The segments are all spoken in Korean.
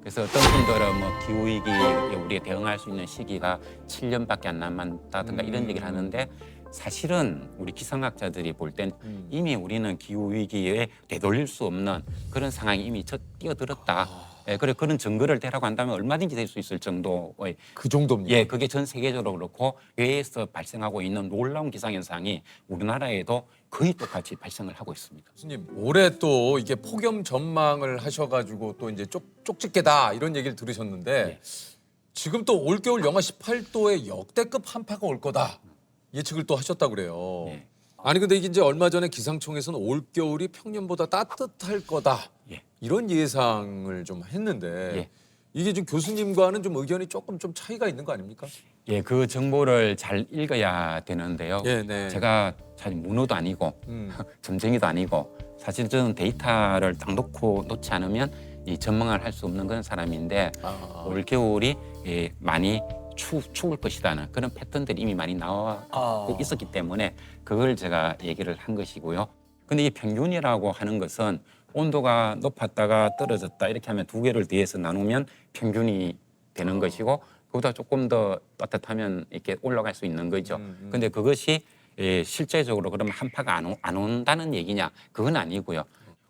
그래서 어떤 분들은 뭐 기후위기에 우리가 대응할 수 있는 시기가 7년밖에 안 남았다든가 이런 얘기를 하는데 사실은 우리 기상학자들이 볼 땐 이미 우리는 기후위기에 되돌릴 수 없는 그런 상황이 이미 뛰어들었다. 예, 그래 그런 증거를 대라고 한다면 얼마든지 될 수 있을 정도의 그 정도입니다. 예, 그게 전 세계적으로 그렇고 외에서 발생하고 있는 놀라운 기상현상이 우리나라에도 거의 똑같이 발생을 하고 있습니다. 교수님, 올해 또 이게 폭염 전망을 하셔가지고 또 이제 쪽집게다 이런 얘기를 들으셨는데 예. 지금 또 올겨울 영하 18도의 역대급 한파가 올 거다 예측을 또 하셨다 그래요. 예. 아니 근데 이게 이제 얼마 전에 기상청에서는 올겨울이 평년보다 따뜻할 거다 예. 이런 예상을 좀 했는데 예. 이게 좀 교수님과는 좀 의견이 조금 좀 차이가 있는 거 아닙니까? 예, 그 정보를 잘 읽어야 되는데요. 예, 네. 제가 사실 문어도 아니고 점쟁이도 아니고 사실 저는 데이터를 딱 놓지 않으면 이 전망을 할 수 없는 그런 사람인데 올 겨울이 예, 많이 추울 것이라는 그런 패턴들이 이미 많이 나오고 있었기 때문에 그걸 제가 얘기를 한 것이고요. 근데 이 평균이라고 하는 것은 온도가 높았다가 떨어졌다 이렇게 하면 두 개를 뒤에서 나누면 평균이 되는 것이고 그보다 조금 더 따뜻하면 이렇게 올라갈 수 있는 거죠. 근데 그것이 예, 실제적으로 그러면 한파가 안 온다는 얘기냐? 그건 아니고요.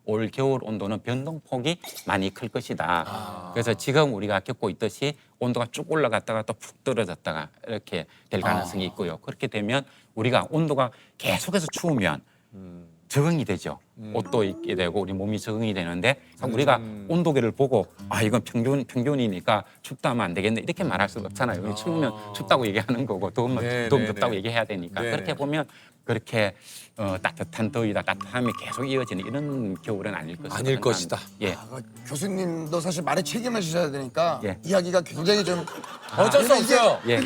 올 겨울 온도는 변동폭이 많이 클 것이다. 그래서 지금 우리가 겪고 있듯이 온도가 쭉 올라갔다가 또 푹 떨어졌다가 이렇게 될 가능성이 있고요. 그렇게 되면 우리가 온도가 계속해서 추우면 적응이 되죠. 옷도 입게 되고 우리 몸이 적응이 되는데 우리가 온도계를 보고 아 이건 평균이니까 춥다 하면 안 되겠네 이렇게 말할 수가 없잖아요. 우리 추우면 춥다고 얘기하는 거고 더우면 네, 더우면 네, 덥다고 네. 얘기해야 되니까 네. 그렇게 보면 그렇게 따뜻한 더위다 따뜻함이 계속 이어지는 이런 겨울은 아닐 것이다. 아닐 것이다. 예. 교수님도 사실 말에 책임을 지셔야 되니까 예. 이야기가 굉장히 좀 어쩔 수 근데 이게- 없어요. 예.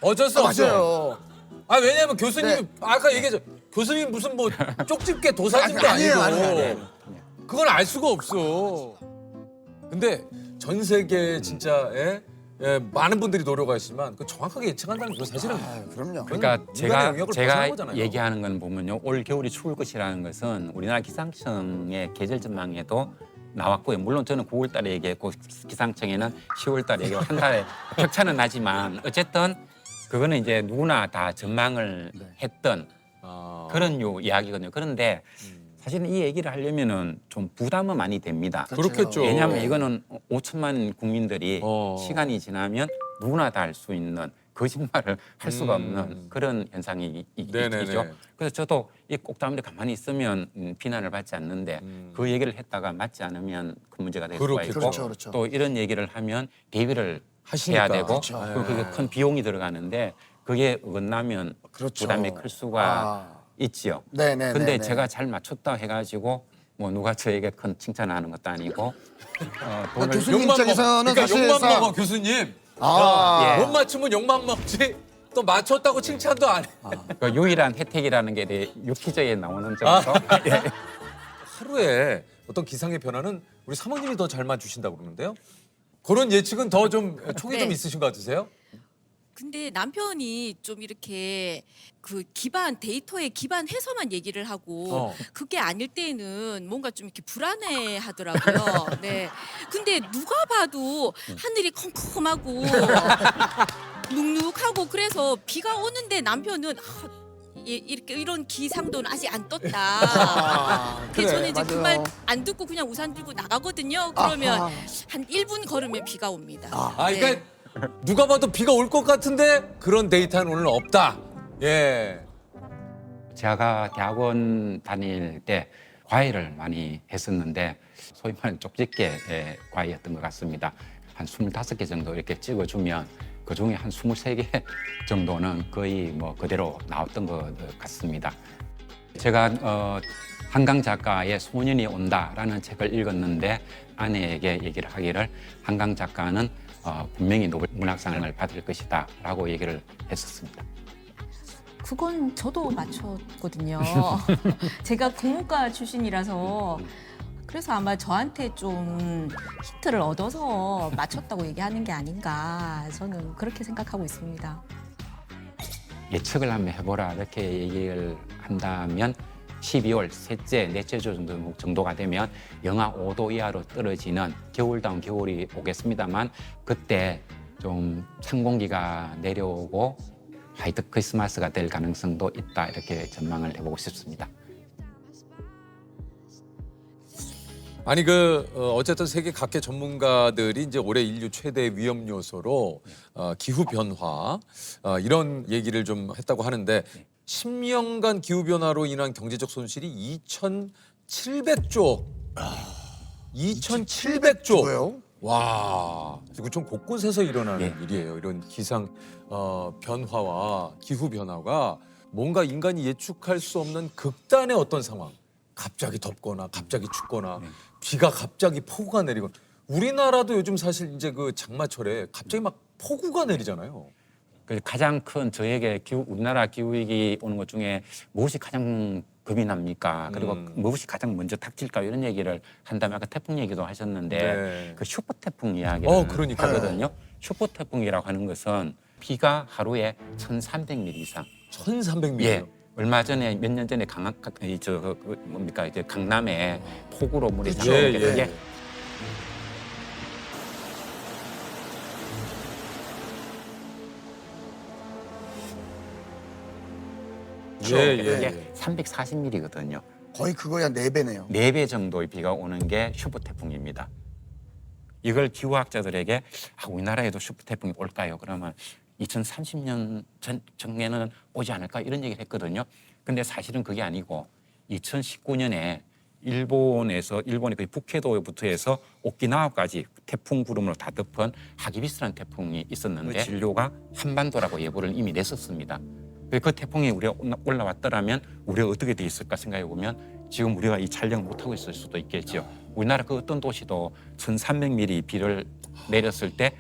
어쩔 수 없어요. 맞아요. 아 왜냐면 교수님이 네. 아까 얘기했죠. 교수님 무슨 뭐 쪽집게 도사님도 아니, 아니고 아니에요. 그건 알 수가 없어. 근데 전 세계 진짜 많은 분들이 노력하시지만 그 정확하게 예측한다는 거 사실은 그럼요. 그러니까 인간의 제가 영역을 벗어난 제가 거잖아요. 얘기하는 건 보면요 올 겨울이 추울 것이라는 것은 우리나라 기상청의 계절 전망에도 나왔고요. 물론 저는 9월달에 얘기했고 기상청에는 10월달에 얘기하고 한 달에 격차는 나지만 어쨌든 그거는 이제 누구나 다 전망을 했던 아, 그런 이야기거든요. 그런데 사실은 이 얘기를 하려면은 좀 부담은 많이 됩니다. 그렇겠죠. 왜냐하면 이거는 5천만 국민들이 어. 시간이 지나면 누구나 다 할 수 있는 거짓말을 할 수가 없는 그런 현상이 네네네. 있죠. 그래서 저도 이 꼭다물에 가만히 있으면 비난을 받지 않는데 그 얘기를 했다가 맞지 않으면 큰 문제가 될 수가 그렇겠죠. 있고 그렇죠, 그렇죠. 또 이런 얘기를 하면 대비를 하시니까. 해야 되고 그렇죠. 그리고 그게 큰 비용이 들어가는데 그게 어긋나면 그렇죠. 부담이 클 수가 있지요. 네네네. 근데 제가 잘 맞췄다 해가지고 뭐 누가 저에게 큰 칭찬을 하는 것도 아니고 돈을 교수님 욕만 입장에서는 그러니까 욕만 사실상- 먹어 교수님. 아. 예. 못 맞추면 욕만 먹지. 또 맞췄다고 칭찬도 안 해. 그 유일한 혜택이라는 게 유퀴즈에 나오는 아. 정도. 예. 하루에 어떤 기상의 변화는 우리 사모님이 더 잘 맞추신다고 그러는데요. 그런 예측은 더 좀 촉이 좀 네. 있으신 것 같으세요? 근데 남편이 좀 이렇게 그 데이터에 기반해서만 얘기를 하고 그게 아닐 때는 뭔가 좀 이렇게 불안해 하더라고요. 네. 근데 누가 봐도 하늘이 컴컴하고 눅눅하고 그래서 비가 오는데 남편은 이렇게 이런 기상도는 아직 안 떴다. 그래, 저는 이제 그 말 맞아요. 안 듣고 그냥 우산 들고 나가거든요. 그러면 한 1분 걸으면 비가 옵니다. 아, 네. 그러니까 누가 봐도 비가 올 것 같은데 그런 데이터는 오늘 없다. 예. 제가 대학원 다닐 때 과외를 많이 했었는데 소위 말하는 쪽집게 과외였던 것 같습니다. 한 25개 정도 이렇게 찍어주면 그중에 한 23개 정도는 거의 뭐 그대로 나왔던 것 같습니다. 제가 한강 작가의 소년이 온다라는 책을 읽었는데 아내에게 얘기를 하기를 한강 작가는 분명히 노벨 문학상을 받을 것이다 라고 얘기를 했었습니다. 그건 저도 맞췄거든요. 제가 국문과 출신이라서 그래서 아마 저한테 좀 힌트를 얻어서 맞췄다고 얘기하는 게 아닌가 저는 그렇게 생각하고 있습니다. 예측을 한번 해보라 이렇게 얘기를 한다면 12월 셋째, 넷째 주 정도가 되면 영하 5도 이하로 떨어지는 겨울다운 겨울이 오겠습니다만 그때 좀 찬 공기가 내려오고 화이트 크리스마스가 될 가능성도 있다 이렇게 전망을 해보고 싶습니다. 아니 어쨌든 세계 각계 전문가들이 이제 올해 인류 최대 위험 요소로 기후 변화 이런 얘기를 좀 했다고 하는데 10년간 기후 변화로 인한 경제적 손실이 2,700조. 2,700조. 뭐예요? 와, 지구촌 곳곳에서 일어나는 예. 일이에요. 이런 기상 변화와 기후 변화가 뭔가 인간이 예측할 수 없는 극단의 어떤 상황. 갑자기 덥거나 갑자기 춥거나 비가 갑자기 폭우가 내리거나 우리나라도 요즘 사실 이제 그 장마철에 갑자기 막 폭우가 내리잖아요. 그 가장 큰 저에게 우리나라 기후위기 오는 것 중에 무엇이 가장 겁이 납니까? 그리고 무엇이 가장 먼저 닥칠까? 이런 얘기를 한다면 아까 태풍 얘기도 하셨는데 네. 그 슈퍼 태풍 이야기를 그러니까요. 하거든요. 슈퍼 태풍이라고 하는 것은 비가 하루에 1,300mm 이상. 1,300mm. 예. 얼마 전에 몇 년 전에 이제 강남에 폭우로 물이 예, 들어오게 된 예. 게 예, 이게 예. 340mm거든요. 거의 그거야 4배네요. 4배 정도의 비가 오는 게 슈퍼 태풍입니다. 이걸 기후학자들에게 우리나라에도 슈퍼 태풍이 올까요? 그러면 2030년 전에는 오지 않을까 이런 얘기를 했거든요. 근데 사실은 그게 아니고 2019년에 일본이 거의 북해도부터 해서 오키나와까지 태풍 구름으로 다 덮은 하기비스라는 태풍이 있었는데 진료가 한반도라고 예보를 이미 냈었습니다. 그 태풍이 우리가 올라왔더라면 우리가 어떻게 돼 있을까 생각해 보면 지금 우리가 이 촬영을 못 하고 있을 수도 있겠죠. 우리나라 그 어떤 도시도 1,300mm 비를 내렸을 때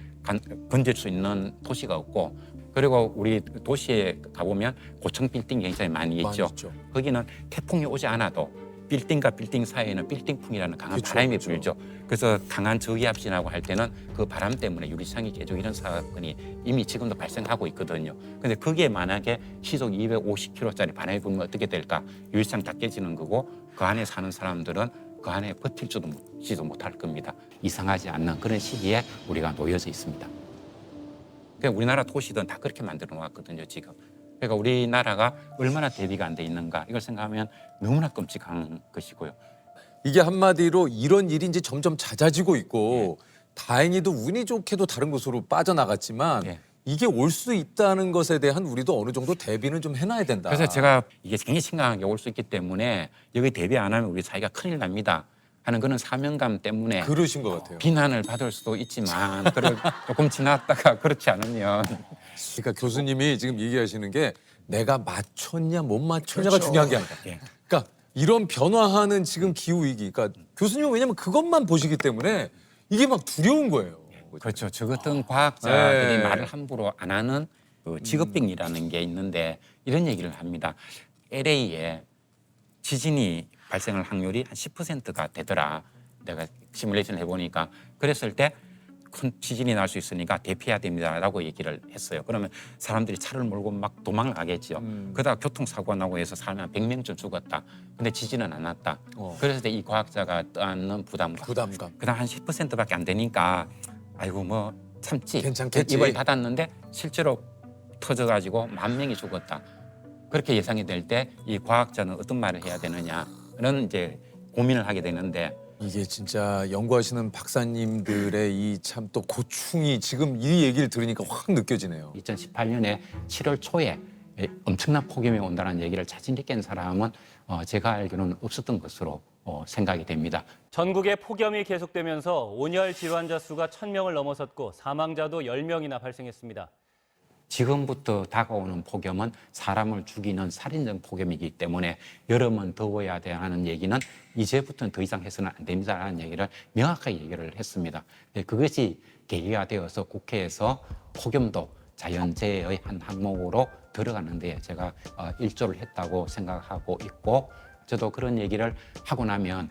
건질 수 있는 도시가 없고 그리고 우리 도시에 가보면 고층 빌딩이 굉장히 많이 있죠. 거기는 태풍이 오지 않아도 빌딩과 빌딩 사이에는 빌딩풍이라는 강한 그쵸, 바람이 그쵸. 불죠. 그래서 강한 저기압신하고 할 때는 그 바람 때문에 유리창이 깨지고 이런 사건이 이미 지금도 발생하고 있거든요. 근데 그게 만약에 시속 250km짜리 바람이 불면 어떻게 될까? 유리창 다 깨지는 거고 그 안에 사는 사람들은 그 안에 버틸지도 못할 겁니다. 이상하지 않는 그런 시기에 우리가 놓여져 있습니다. 그러니까 우리나라 도시들은 다 그렇게 만들어 놓았거든요, 지금. 그러니까 우리나라가 얼마나 대비가 안 돼 있는가 이걸 생각하면 너무나 끔찍한 것이고요. 이게 한마디로 이런 일이 이제 점점 잦아지고 있고 다행히도 운이 좋게도 다른 곳으로 빠져나갔지만 예. 이게 올 수 있다는 것에 대한 우리도 어느 정도 대비는 좀 해놔야 된다. 그래서 제가 이게 굉장히 심각한 게 올 수 있기 때문에 여기 대비 안 하면 우리 사회가 큰일 납니다 하는 그런 사명감 때문에 그러신 것 같아요. 비난을 받을 수도 있지만 그걸 조금 지났다가 그렇지 않으면 그러니까 교수님이 지금 얘기하시는 게 내가 맞췄냐 못 맞췄냐가 그렇죠. 중요한 게 아니다. 예. 그러니까 이런 변화하는 지금 기후 위기, 그러니까 교수님은 왜냐면 그것만 보시기 때문에 이게 막 두려운 거예요. 그렇죠. 저 같은 과학자들이 네. 말을 함부로 안 하는 그 직업병이라는 게 있는데 이런 얘기를 합니다. LA에 지진이 발생할 확률이 한 10%가 되더라. 내가 시뮬레이션을 해보니까 그랬을 때 큰 지진이 날 수 있으니까 대피해야 됩니다라고 얘기를 했어요. 그러면 사람들이 차를 몰고 막 도망을 가겠죠. 그러다가 교통사고가 나고 해서 사람이 한 100명쯤 죽었다. 근데 지진은 안 났다. 그래서 이 과학자가 떠안는 부담감. 그다음 한 10%밖에 안 되니까 아이고 뭐 참지. 괜찮겠지. 입을 닫았는데 실제로 터져가지고 10,000명이 죽었다. 그렇게 예상이 될 때 이 과학자는 어떤 말을 해야 되느냐는 이제 고민을 하게 되는데 이게 진짜 연구하시는 박사님들의 이 참 또 고충이 지금 이 얘기를 들으니까 확 느껴지네요. 2018년에 7월 초에 엄청난 폭염이 온다는 얘기를 자신 있게 한 사람은 제가 알기로는 없었던 것으로 생각이 됩니다. 전국에 폭염이 계속되면서 온열 질환자 수가 1,000명을 넘어섰고 사망자도 10명이나 발생했습니다. 지금부터 다가오는 폭염은 사람을 죽이는 살인적 폭염이기 때문에 여름은 더워야 하는 얘기는 이제부터는 더 이상 해서는 안 됩니다라는 얘기를 명확하게 얘기를 했습니다. 그것이 계기가 되어서 국회에서 폭염도 자연재해의 한 항목으로 들어가는 데 제가 일조를 했다고 생각하고 있고 저도 그런 얘기를 하고 나면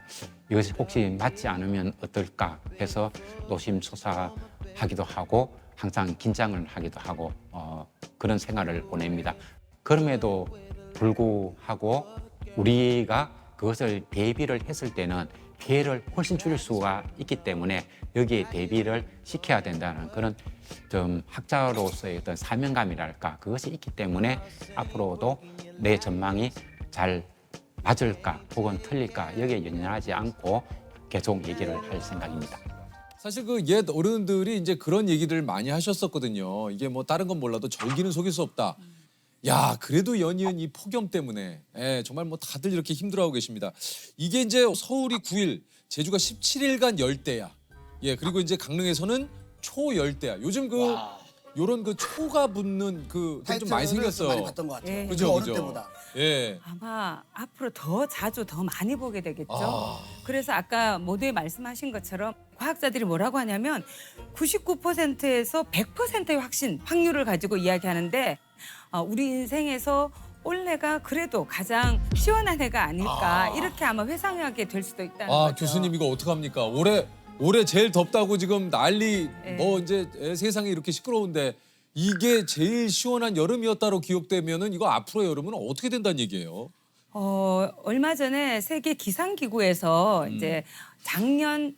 이것이 혹시 맞지 않으면 어떨까 해서 노심초사하기도 하고 항상 긴장을 하기도 하고 그런 생활을 보냅니다. 그럼에도 불구하고 우리가 그것을 대비를 했을 때는 피해를 훨씬 줄일 수가 있기 때문에 여기에 대비를 시켜야 된다는 그런 좀 학자로서의 어떤 사명감이랄까 그것이 있기 때문에 앞으로도 내 전망이 잘 맞을까 혹은 틀릴까 여기에 연연하지 않고 계속 얘기를 할 생각입니다. 사실 그 옛 어른들이 이제 그런 얘기를 많이 하셨었거든요. 이게 뭐 다른 건 몰라도 절기는 속일 수 없다. 야, 그래도 연이은 이 폭염 때문에 정말 뭐 다들 이렇게 힘들어하고 계십니다. 이게 이제 서울이 9일, 제주가 17일간 열대야. 예, 그리고 이제 강릉에서는 초열대야. 요즘 그 요런 그 초가 붙는 그 좀 많이 생겼어요. 많이 봤던 것 같아요. 예. 그죠, 어릴 그죠. 때보다. 예. 아마 앞으로 더 자주 더 많이 보게 되겠죠. 아. 그래서 아까 모두에 말씀하신 것처럼 과학자들이 뭐라고 하냐면 99%에서 100%의 확률을 가지고 이야기하는데 우리 인생에서 올해가 그래도 가장 시원한 해가 아닐까 이렇게 아마 회상하게 될 수도 있다는 거죠. 교수님 이거 어떡합니까? 올해 제일 덥다고 지금 난리 네. 뭐 이제 세상이 이렇게 시끄러운데 이게 제일 시원한 여름이었다로 기억되면은 이거 앞으로의 여름은 어떻게 된다는 얘기예요? 얼마 전에 세계 기상기구에서 이제 작년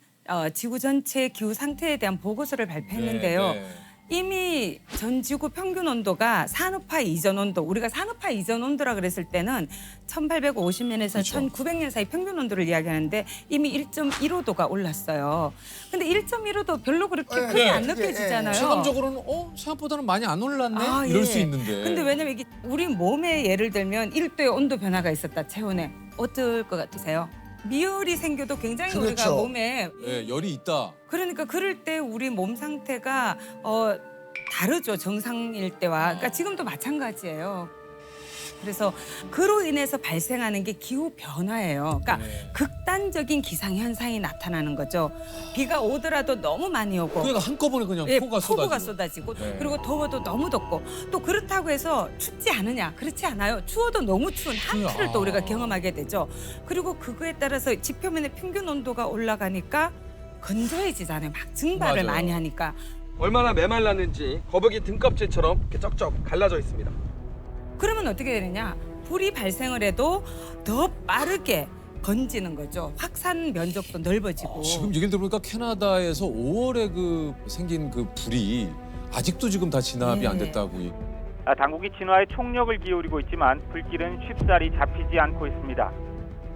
지구 전체 기후 상태에 대한 보고서를 발표했는데요. 네. 이미 전 지구 평균 온도가 산업화 이전 온도, 우리가 산업화 이전 온도라 그랬을 때는 1850년에서 그렇죠. 1900년 사이 평균 온도를 이야기하는데 이미 1.15도가 올랐어요. 근데 1.15도 별로 그렇게 네, 크게 네. 안 그게, 느껴지잖아요. 체감적으로는 생각보다는 많이 안 올랐네 이럴 예. 수 있는데. 근데 왜냐면 이게 우리 몸에 예를 들면 1도의 온도 변화가 있었다, 체온에. 어떨 것 같으세요? 미열이 생겨도 굉장히 우리가 그렇죠. 몸에 예, 열이 있다. 그러니까 그럴 때 우리 몸 상태가 다르죠, 정상일 때와. 그러니까 지금도 마찬가지예요. 그래서 그로 인해서 발생하는 게 기후 변화예요. 그러니까 네. 극단적인 기상 현상이 나타나는 거죠. 비가 오더라도 너무 많이 오고 그러니까 한꺼번에 그냥 예, 폭우가 쏟아지고. 쏟아지고 네. 그리고 더워도 너무 덥고 또 그렇다고 해서 춥지 않으냐? 그렇지 않아요. 추워도 너무 추운 한풀을 또 우리가 경험하게 되죠. 그리고 그거에 따라서 지표면의 평균 온도가 올라가니까 건조해지잖아요. 막 증발을 맞아요. 많이 하니까. 얼마나 메말랐는지 거북이 등껍질처럼 이렇게 쩍쩍 갈라져 있습니다. 그러면 어떻게 되느냐? 불이 발생을 해도 더 빠르게 번지는 거죠. 확산 면적도 넓어지고. 지금 얘기를 들어보니까 캐나다에서 5월에 그 생긴 그 불이 아직도 지금 다 진압이 안 네. 됐다고. 당국이 진화에 총력을 기울이고 있지만 불길은 쉽사리 잡히지 않고 있습니다.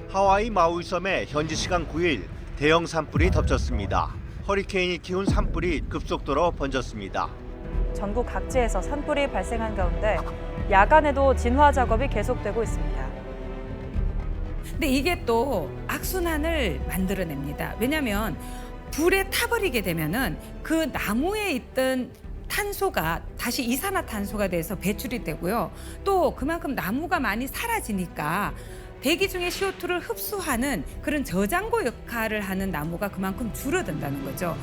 하와이 마우이 섬에 현지 시간 9일 대형 산불이 덮쳤습니다. 허리케인이 키운 산불이 급속도로 번졌습니다. 전국 각지에서 산불이 발생한 가운데 야간에도 진화 작업이 계속되고 있습니다. 근데 이게 또 악순환을 만들어냅니다. 왜냐하면 불에 타버리게 되면은 그 나무에 있던 탄소가 다시 이산화탄소가 돼서 배출이 되고요. 또 그만큼 나무가 많이 사라지니까 대기 중에 CO2를 흡수하는 그런 저장고 역할을 하는 나무가 그만큼 줄어든다는 거죠.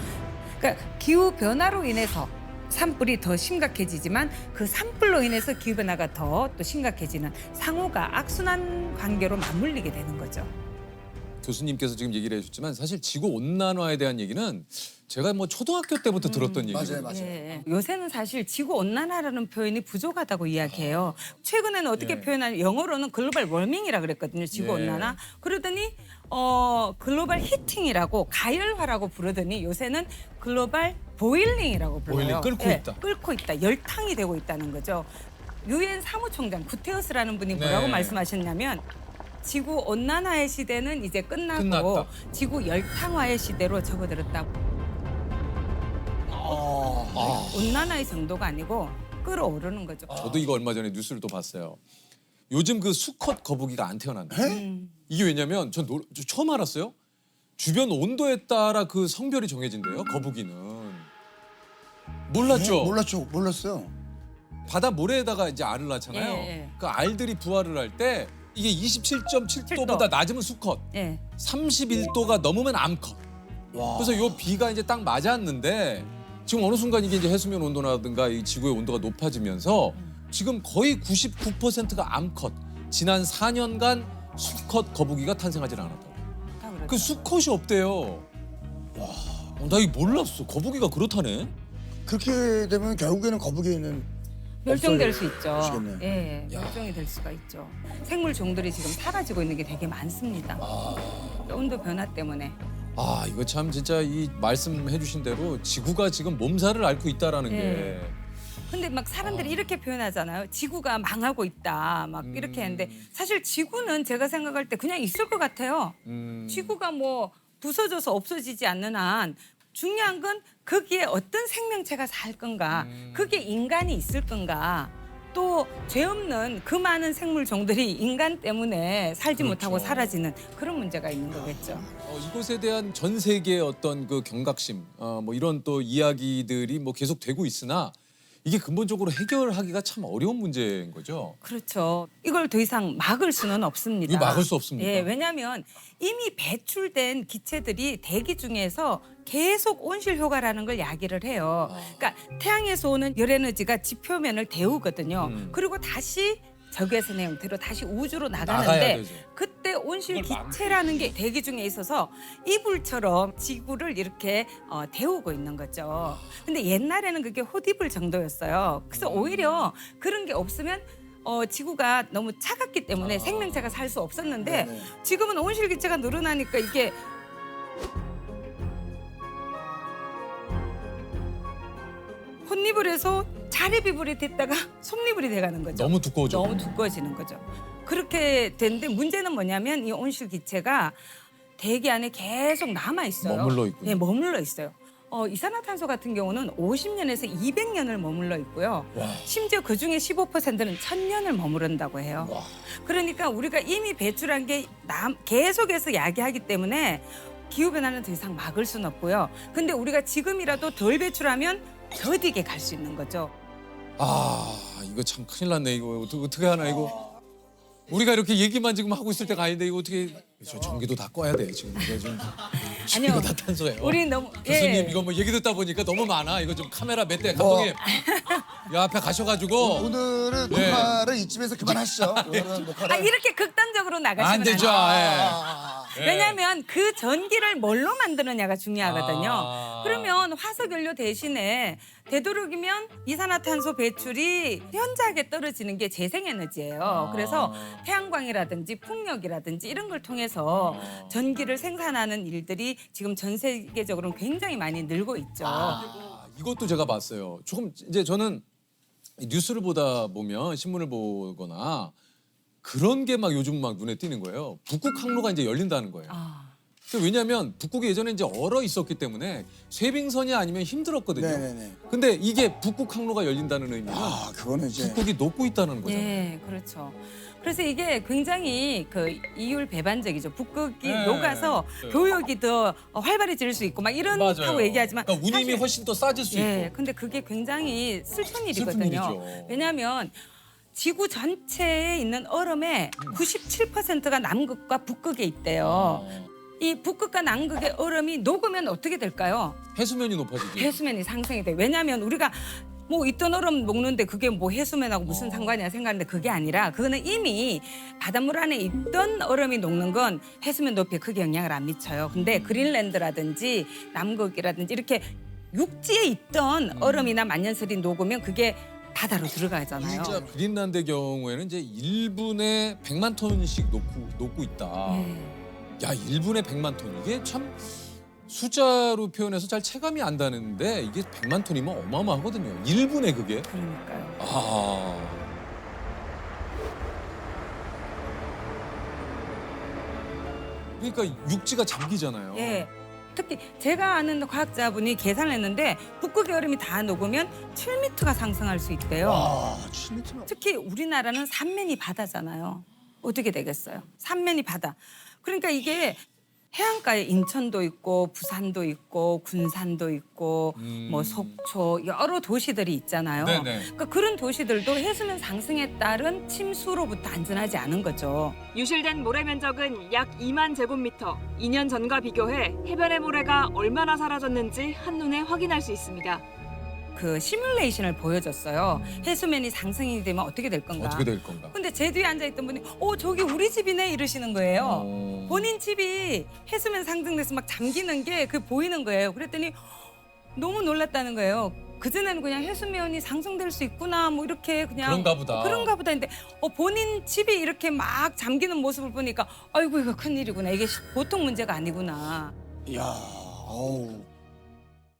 그러니까 기후 변화로 인해서 산불이 더 심각해지지만 그 산불로 인해서 기후 변화가 더 또 심각해지는 상호가 악순환 관계로 맞물리게 되는 거죠. 교수님께서 지금 얘기를 해주셨지만 사실 지구 온난화에 대한 얘기는 제가 뭐 초등학교 때부터 들었던 얘기거든요. 맞아요. 예. 요새는 사실 지구 온난화라는 표현이 부족하다고 이야기해요. 최근에는 어떻게 예. 표현하냐? 영어로는 글로벌 워밍이라 그랬거든요. 지구 예. 온난화. 그러더니 글로벌 히팅이라고 가열화라고 부르더니 요새는 글로벌 보일링이라고 불러요. 보일링, 끓고 있다. 끓고 있다. 열탕이 되고 있다는 거죠. 유엔 사무총장 구테우스라는 분이 뭐라고 네. 말씀하셨냐면 지구 온난화의 시대는 이제 끝나고 끝났다. 지구 열탕화의 시대로 접어들었다고. 온난화의 정도가 아니고 끌어오르는 거죠. 저도 이거 얼마 전에 뉴스를 또 봤어요. 요즘 그 수컷 거북이가 안 태어난다. 이게 왜냐면 전 처음 알았어요. 주변 온도에 따라 그 성별이 정해진대요. 거북이는. 몰랐죠? 몰랐어요. 바다 모래에다가 이제 알을 낳잖아요. 예. 그 알들이 부화를 할 때 이게 27.7도보다 낮으면 수컷, 예. 31도가 넘으면 암컷. 그래서 요 비가 이제 딱 맞았는데 지금 어느 순간 이게 이제 해수면 온도라든가 이 지구의 온도가 높아지면서 지금 거의 99%가 암컷. 지난 4년간 수컷 거북이가 탄생하지 않았다고. 그 수컷이 없대요. 와, 나 이거 몰랐어. 거북이가 그렇다네. 그렇게 되면 결국에는 거북이는 멸종될 수 있죠. 없어지겠네요. 예, 멸종이 될 수가 있죠. 생물 종들이 지금 사라지고 있는 게 되게 많습니다. 온도 변화 때문에. 아, 이거 참 진짜 이 말씀해 주신 대로 지구가 지금 몸살을 앓고 있다라는 게 근데 막 사람들이 이렇게 표현하잖아요. 지구가 망하고 있다. 막 이렇게 했는데 사실 지구는 제가 생각할 때 그냥 있을 것 같아요. 지구가 뭐 부서져서 없어지지 않는 한 중요한 건 거기에 어떤 생명체가 살 건가, 그게 인간이 있을 건가, 또 죄 없는 그 많은 생물 종들이 인간 때문에 살지 그렇죠. 못하고 사라지는 그런 문제가 있는 거겠죠. 이곳에 대한 전 세계의 어떤 그 경각심, 뭐 이런 또 이야기들이 뭐 계속 되고 있으나 이게 근본적으로 해결하기가 참 어려운 문제인 거죠. 그렇죠. 이걸 더 이상 막을 수는 없습니다. 이거 막을 수 없습니까? 예, 왜냐하면 이미 배출된 기체들이 대기 중에서 계속 온실 효과라는 걸 야기를 해요. 그러니까 태양에서 오는 열 에너지가 지표면을 데우거든요. 그리고 다시 적외선의 형태로 다시 우주로 나가야 나가는데 되죠. 그때 온실 기체라는 게 대기 중에 있어서 이불처럼 지구를 이렇게 데우고 있는 거죠. 근데 옛날에는 그게 헛이불 정도였어요. 그래서 오히려 그런 게 없으면 지구가 너무 차갑기 때문에 생명체가 살 수 없었는데 네네. 지금은 온실 기체가 늘어나니까 이게 헛이불에서 자립이불이 됐다가 솜이불이 돼가는 거죠. 너무 두꺼워져. 너무 두꺼워지는 거죠. 그렇게 되는데 문제는 뭐냐면 이 온실 기체가 대기 안에 계속 남아 있어요. 머물러 있군요. 네, 머물러 있어요. 이산화탄소 같은 경우는 50년에서 200년을 머물러 있고요. 심지어 그중에 15%는 1000년을 머무른다고 해요. 그러니까 우리가 이미 배출한 게 계속해서 야기하기 때문에 기후변화는 더 이상 막을 수는 없고요. 근데 우리가 지금이라도 덜 배출하면 더디게 갈 수 있는 거죠. 아, 이거 참 큰일 났네. 이거 어떻게 하나 이거. 우리가 이렇게 얘기만 지금 하고 있을 때가 아닌데 이거 어떻게 저 전기도 다 꺼야 돼 지금 이거 좀 아니요. 이거 다 탄소예요. 우리 너무 교수님 이거 뭐 얘기 듣다 보니까 너무 많아. 이거 좀 카메라 몇 대 감독님 이 앞에 가셔가지고 오늘은 예. 녹화를 이쯤에서 그만하시죠. 오늘은 녹화를 이렇게 극단적으로 나가시면 안 되죠. 예. 왜냐하면 그 전기를 뭘로 만드느냐가 중요하거든요. 아. 그러면 화석연료 대신에 되도록이면 이산화탄소 배출이 현저하게 떨어지는 게 재생에너지예요. 그래서 태양광이라든지 풍력이라든지 이런 걸 통해서 전기를 생산하는 일들이 지금 전 세계적으로 굉장히 많이 늘고 있죠. 이것도 제가 봤어요. 조금 이제 저는 뉴스를 보다 보면 신문을 보거나 그런 게 막 요즘 막 눈에 띄는 거예요. 북극 항로가 이제 열린다는 거예요. 왜냐하면 북극이 예전에 이제 얼어 있었기 때문에 쇄빙선이 아니면 힘들었거든요. 네네네. 근데 이게 북극 항로가 열린다는 의미는 그거는 이제 북극이 녹고 있다는 거잖아요. 예, 그렇죠. 그래서 이게 굉장히 그 이율 배반적이죠. 북극이 네. 녹아서 네. 교역이 더 활발해질 수 있고 막 이런다고 얘기하지만 그러니까 운임이 사실- 훨씬 더 싸질 수 예, 있고. 근데 그게 굉장히 슬픈 일이거든요. 일이죠. 왜냐하면 지구 전체에 있는 얼음의 97%가 남극과 북극에 있대요. 이 북극과 남극의 얼음이 녹으면 어떻게 될까요? 해수면이 높아지지. 해수면이 상승이 돼. 왜냐하면 우리가 뭐 있던 얼음 녹는데 그게 뭐 해수면하고 무슨 상관이야 생각하는데 그게 아니라 그거는 이미 바닷물 안에 있던 얼음이 녹는 건 해수면 높이에 크게 영향을 안 미쳐요. 근데 그린랜드라든지 남극이라든지 이렇게 육지에 있던 얼음이나 만년설이 녹으면 그게 바다로 들어가잖아요. 진짜 그린란드의 경우에는 이제 1분에 100만 톤씩 녹고 있다. 야, 1분에 100만 톤. 이게 참 숫자로 표현해서 잘 체감이 안 되는데 이게 100만 톤이면 어마어마하거든요. 1분에 그게. 그러니까요. 그러니까 육지가 잠기잖아요. 예. 특히 제가 아는 과학자분이 계산을 했는데 북극의 얼음이 다 녹으면 7m가 상승할 수 있대요. 와, 7m. 특히 우리나라는 삼면이 바다잖아요. 어떻게 되겠어요? 삼면이 바다. 그러니까 이게 해안가에 인천도 있고 부산도 있고 군산도 있고 뭐 속초 여러 도시들이 있잖아요. 네네. 그러니까 그런 도시들도 해수면 상승에 따른 침수로부터 안전하지 않은 거죠. 유실된 모래 면적은 약 2만 제곱미터. 2년 전과 비교해 해변의 모래가 얼마나 사라졌는지 한눈에 확인할 수 있습니다. 그 시뮬레이션을 보여줬어요. 해수면이 상승이 되면 어떻게 될 건가. 어떻게 될 건가. 근데 제 뒤에 앉아있던 분이 저기 우리 집이네 이러시는 거예요. 본인 집이 해수면 상승돼서 막 잠기는 게 그 보이는 거예요. 그랬더니 너무 놀랐다는 거예요. 그전에는 그냥 해수면이 상승될 수 있구나 뭐 이렇게 그냥 그런가 보다 했는데 본인 집이 이렇게 막 잠기는 모습을 보니까 아이고 이거 큰일이구나. 이게 보통 문제가 아니구나. 이야, 어우.